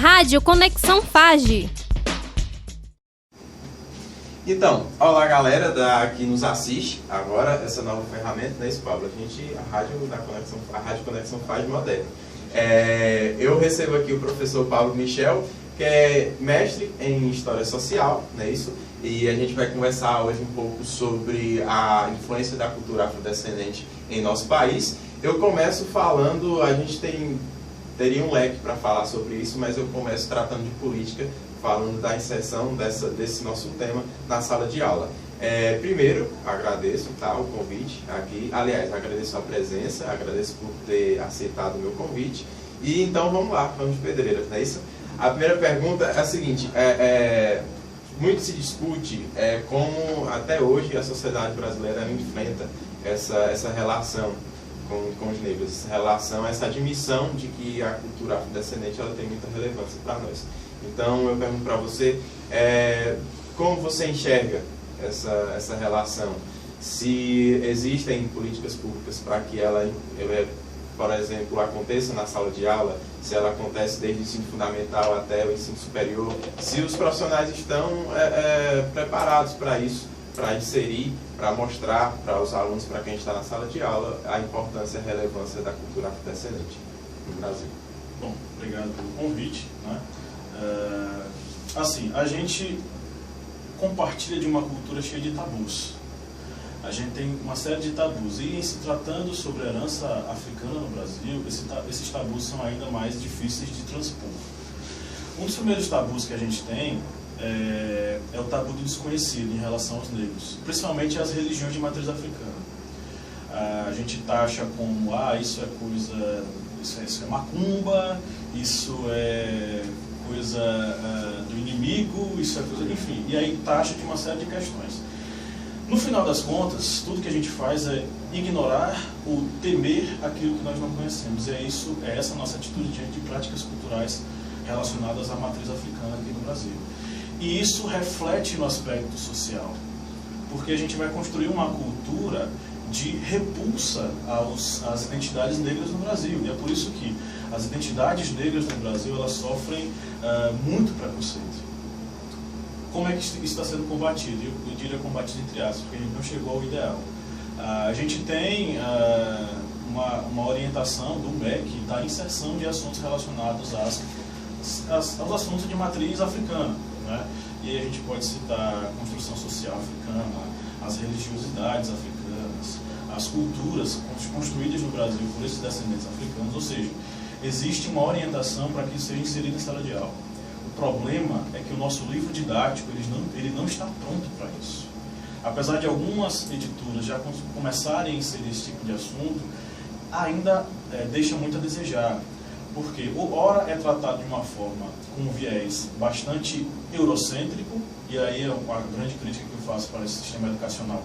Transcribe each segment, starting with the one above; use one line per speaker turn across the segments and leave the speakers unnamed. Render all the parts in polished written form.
Rádio Conexão FAGE.
Então, olá galera que nos assiste agora, essa nova ferramenta, né, isso, Pablo? A Rádio Conexão FAGE moderna. Eu recebo aqui o professor Pablo Michel, que é mestre em História Social, né, isso? E a gente vai conversar hoje um pouco sobre a influência da cultura afrodescendente em nosso país. Eu começo falando, a gente teria um leque para falar sobre isso, mas eu começo tratando de política, falando da inserção desse nosso tema na sala de aula. Primeiro, agradeço o convite aqui. Aliás, agradeço a presença, agradeço por ter aceitado o meu convite. E então vamos lá, vamos de pedreira, não é isso? A primeira pergunta é a seguinte, muito se discute como até hoje a sociedade brasileira enfrenta essa relação com os negros, essa relação, essa admissão de que a cultura afrodescendente ela tem muita relevância para nós. Então eu pergunto para você, como você enxerga essa relação? Se existem políticas públicas para que ela, por exemplo, aconteça na sala de aula, se ela acontece desde o ensino fundamental até o ensino superior, se os profissionais estão preparados para isso, para inserir, para mostrar para os alunos, para quem está na sala de aula, a importância e a relevância da cultura afrodescendente no Brasil.
Bom, obrigado pelo convite, né? Assim, a gente compartilha de uma cultura cheia de tabus. A gente tem uma série de tabus. E em se tratando sobre a herança africana no Brasil, esses tabus são ainda mais difíceis de transpor. Um dos primeiros tabus que a gente tem é o tabu do desconhecido em relação aos negros, principalmente as religiões de matriz africana. A gente taxa como, isso é macumba, isso é coisa do inimigo, isso é coisa, enfim, e aí taxa de uma série de questões. No final das contas, tudo que a gente faz é ignorar ou temer aquilo que nós não conhecemos, e é essa nossa atitude diante de práticas culturais relacionadas à matriz africana aqui no Brasil. E isso reflete no aspecto social, porque a gente vai construir uma cultura de repulsa às identidades negras no Brasil. E é por isso que as identidades negras no Brasil elas sofrem muito preconceito. Como é que isso está sendo combatido? Eu diria combatido entre aspas, porque a gente não chegou ao ideal. A gente tem uma orientação do MEC da inserção de assuntos relacionados aos assuntos de matriz africana, né? E aí a gente pode citar a construção social africana, as religiosidades africanas, as culturas construídas no Brasil por esses descendentes africanos, ou seja, existe uma orientação para que isso seja inserido em sala de aula. O problema é que o nosso livro didático ele não está pronto para isso. Apesar de algumas editoras já começarem a inserir esse tipo de assunto, ainda deixa muito a desejar. Porque ora é tratado de uma forma com um viés bastante eurocêntrico, e aí é uma grande crítica que eu faço para esse sistema educacional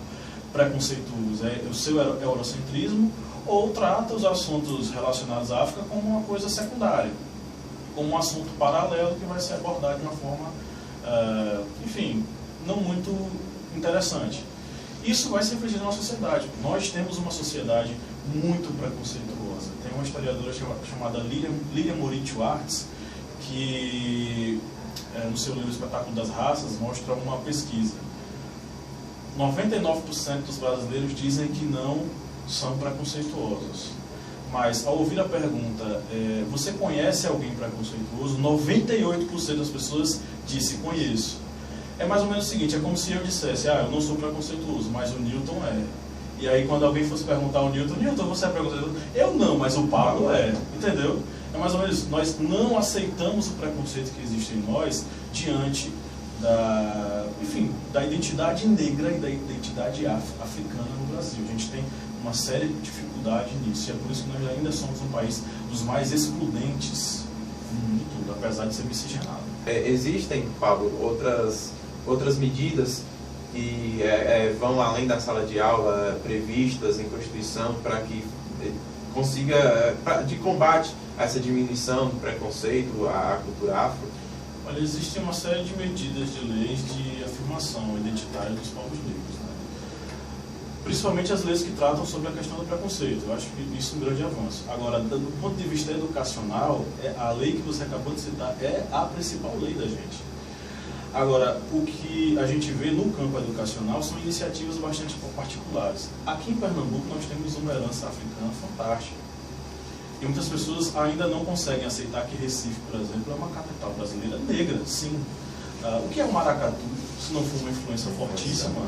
preconceituoso, é o seu eurocentrismo, ou trata os assuntos relacionados à África como uma coisa secundária, como um assunto paralelo que vai ser abordado de uma forma, enfim, não muito interessante. Isso vai se refletir na nossa sociedade. Nós temos uma sociedade muito preconceituosa. Tem uma historiadora chamada Lilian Moritz Schwartz, que no seu livro Espetáculo das Raças mostra uma pesquisa. 99% dos brasileiros dizem que não são preconceituosos. Mas ao ouvir a pergunta, você conhece alguém preconceituoso? 98% das pessoas disse conheço. É mais ou menos o seguinte, é como se eu dissesse, eu não sou preconceituoso, mas o Newton é. E aí quando alguém fosse perguntar ao Newton, você é preconceituoso? Eu não, mas o Pablo é. Entendeu? É mais ou menos isso. Nós não aceitamos o preconceito que existe em nós diante da identidade negra e da identidade africana no Brasil. A gente tem uma séria dificuldade nisso. E é por isso que nós ainda somos um país dos mais excludentes no mundo todo, apesar de ser miscigenado.
Existem, Pablo, outras medidas que vão além da sala de aula, previstas em Constituição, para que consiga, de combate a essa diminuição do preconceito à cultura afro?
Olha, existe uma série de medidas de leis de afirmação identitária dos povos negros, né? Principalmente as leis que tratam sobre a questão do preconceito. Eu acho que isso é um grande avanço. Agora, do ponto de vista educacional, a lei que você acabou de citar é a principal lei da gente. Agora, o que a gente vê no campo educacional são iniciativas bastante particulares. Aqui em Pernambuco nós temos uma herança africana fantástica. E muitas pessoas ainda não conseguem aceitar que Recife, por exemplo, é uma capital brasileira negra, sim. O que é o maracatu, se não for uma influência fortíssima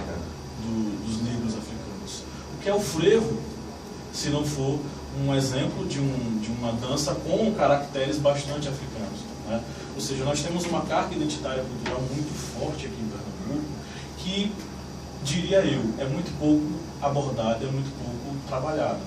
dos negros africanos? O que é o frevo, se não for um exemplo de uma dança com caracteres bastante africanos, né? Ou seja, nós temos uma carga identitária cultural muito forte aqui em Pernambuco, que, diria eu, é muito pouco abordada, é muito pouco trabalhada.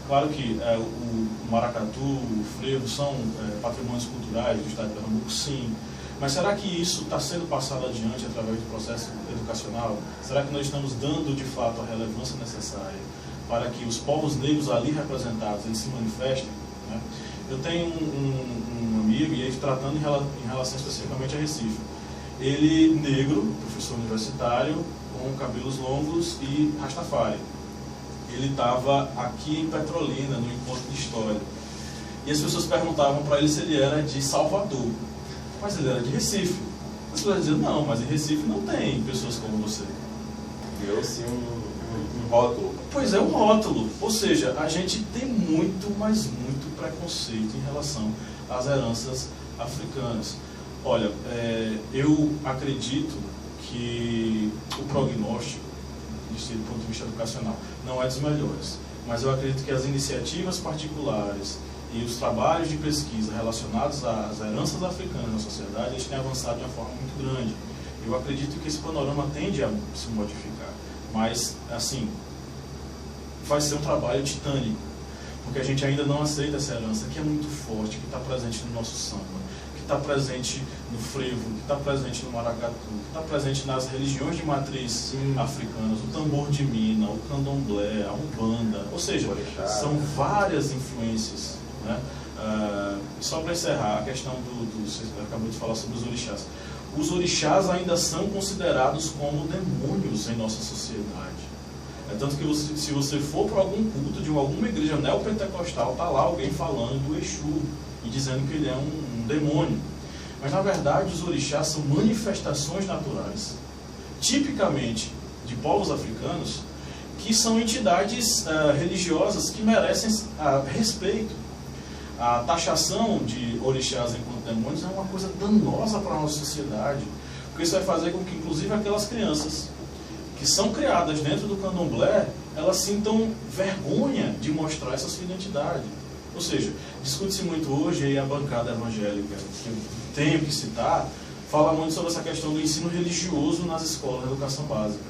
Claro que o maracatu, o frevo são patrimônios culturais do estado de Pernambuco, sim. Mas será que isso está sendo passado adiante através do processo educacional? Será que nós estamos dando, de fato, a relevância necessária para que os povos negros ali representados eles se manifestem, né? Eu tenho um amigo, e ele tratando em relação especificamente a Recife. Ele, negro, professor universitário, com cabelos longos e rastafari. Ele estava aqui em Petrolina, no encontro de história. E as pessoas perguntavam para ele se ele era de Salvador. Mas ele era de Recife. As pessoas diziam, não, mas em Recife não tem pessoas como você.
Deu-se um rótulo.
Pois é, um rótulo. Ou seja, a gente tem muito, mas muito preconceito em relação às heranças africanas. Olha, eu acredito que o prognóstico, do ponto de vista educacional, não é dos melhores. Mas eu acredito que as iniciativas particulares e os trabalhos de pesquisa relacionados às heranças africanas na sociedade, eles têm avançado de uma forma muito grande. Eu acredito que esse panorama tende a se modificar. Mas, assim, vai ser um trabalho titânico, porque a gente ainda não aceita essa herança que é muito forte, que está presente no nosso samba, que está presente no frevo, que está presente no maracatu, que está presente nas religiões de matriz africanas, o tambor de mina, o candomblé, a umbanda, ou seja, são várias influências, né? Só para encerrar, a questão você acabou de falar sobre os orixás. Os orixás ainda são considerados como demônios em nossa sociedade. Tanto que se você for para algum culto de alguma igreja neopentecostal, está lá alguém falando do Exu e dizendo que ele é um demônio. Mas na verdade os orixás são manifestações naturais, tipicamente de povos africanos, que são entidades religiosas que merecem respeito. A taxação de orixás enquanto demônios é uma coisa danosa para a nossa sociedade, porque isso vai fazer com que, inclusive, aquelas crianças que são criadas dentro do candomblé, elas sintam vergonha de mostrar essa sua identidade. Ou seja, discute-se muito hoje, aí a bancada evangélica, que eu tenho que citar, fala muito sobre essa questão do ensino religioso nas escolas de educação básica.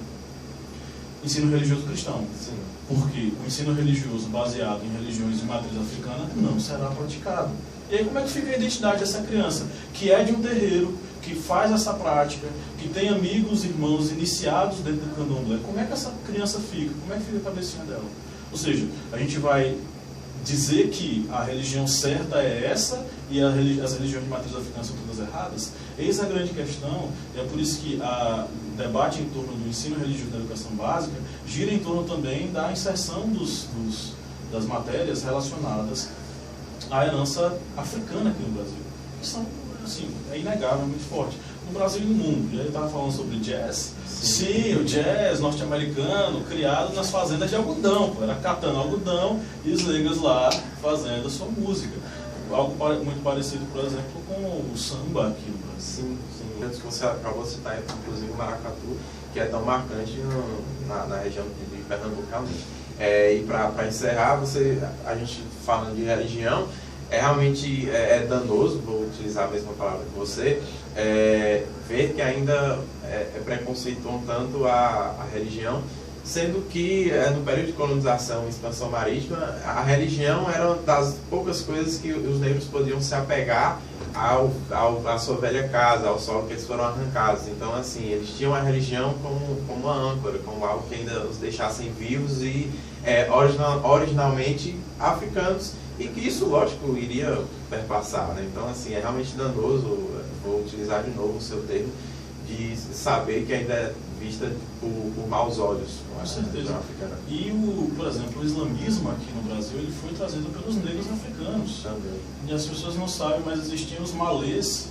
Ensino religioso cristão. Sim. Porque o ensino religioso baseado em religiões de matriz africana não será praticado. E aí como é que fica a identidade dessa criança, que é de um terreiro, que faz essa prática, que tem amigos, irmãos iniciados dentro do candomblé? Como é que essa criança fica? Como é que fica a cabecinha dela? Ou seja, a gente vai dizer que a religião certa é essa e as religiões de matriz africana são todas erradas? Eis a grande questão, e é por isso que o debate em torno do ensino religioso da educação básica gira em torno também da inserção das matérias relacionadas à herança africana aqui no Brasil. Que são, assim, é inegável, muito forte. No Brasil e no mundo. Já estava falando sobre jazz. Sim, o jazz norte-americano, criado nas fazendas de algodão. Era catando algodão e os negros lá fazendo a sua música. Algo muito parecido, por exemplo, com o samba aqui no Brasil.
Sim, sim. Você acabou de citar, inclusive, o maracatu, que é tão marcante na região de Pernambuco, realmente. E para encerrar, a gente falando de religião, realmente danoso, vou utilizar a mesma palavra que você, ver que ainda preconceituam tanto a religião, sendo que no período de colonização e expansão marítima, a religião era uma das poucas coisas que os negros podiam se apegar à sua velha casa, ao solo que eles foram arrancados. Então, assim, eles tinham a religião como uma âncora, como algo que ainda os deixassem vivos e originalmente africanos, e que isso, lógico, iria perpassar, né? Então, assim, é realmente danoso, vou utilizar de novo o seu termo, de saber que ainda é vista por maus olhos.
Com certeza. E, por exemplo, o islamismo aqui no Brasil ele foi trazido pelos negros africanos.
Também.
E as pessoas não sabem, mas existiam os malês,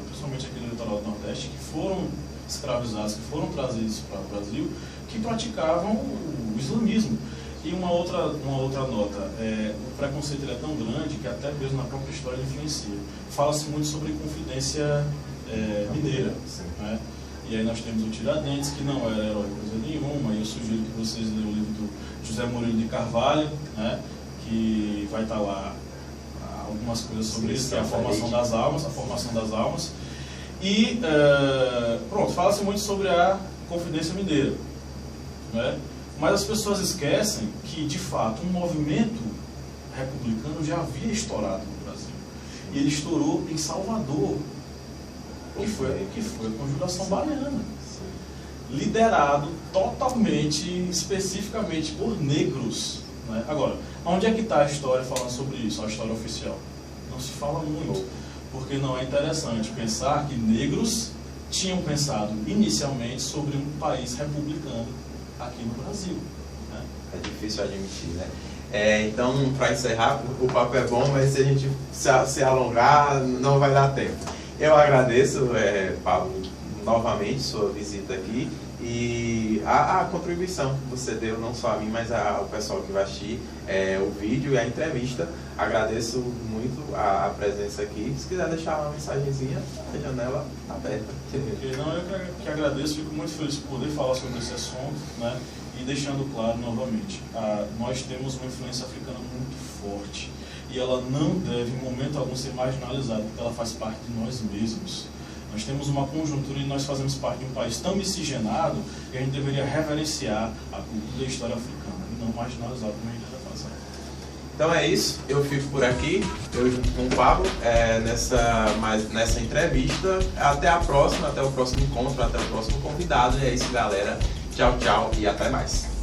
principalmente aqui no litoral do Nordeste, que foram escravizados, que foram trazidos para o Brasil, que praticavam o islamismo. E uma outra nota, o preconceito ele é tão grande que até mesmo na própria história ele influencia. Fala-se muito sobre Confidência Mineira, né? E aí nós temos o Tiradentes, que não era herói coisa nenhuma, e eu sugiro que vocês leiam o livro do José Murilo de Carvalho, né? Que vai estar lá algumas coisas sobre isso, que é a formação das almas. E, pronto, fala-se muito sobre a Confidência Mineira, né? Mas as pessoas esquecem que, de fato, um movimento republicano já havia estourado no Brasil. E ele estourou em Salvador, que foi a Conjuração Baiana, liderado totalmente, especificamente por negros, né? Agora, onde é que está a história falando sobre isso, a história oficial? Não se fala muito, porque não é interessante pensar que negros tinham pensado inicialmente sobre um país republicano aqui no Brasil, né?
É difícil admitir, né? Então, para encerrar, o papo é bom, mas se a gente se alongar, não vai dar tempo. Eu agradeço, Pablo, novamente sua visita aqui e a contribuição que você deu, não só a mim, mas ao pessoal que vai assistir o vídeo e a entrevista. Agradeço muito a presença aqui. Se quiser deixar uma mensagenzinha, a janela aberta.
Não, eu que agradeço, fico muito feliz por poder falar sobre esse assunto, né? E deixando claro novamente, nós temos uma influência africana muito forte e ela não deve em momento algum ser marginalizada, porque ela faz parte de nós mesmos. Nós temos uma conjuntura e nós fazemos parte de um país tão miscigenado que a gente deveria reverenciar a cultura e a história africana e não marginalizar como a gente está fazendo.
Então é isso, eu fico por aqui, eu junto com o Pablo, nessa entrevista. Até a próxima, até o próximo encontro, até o próximo convidado. E é isso, galera. Tchau, tchau e até mais.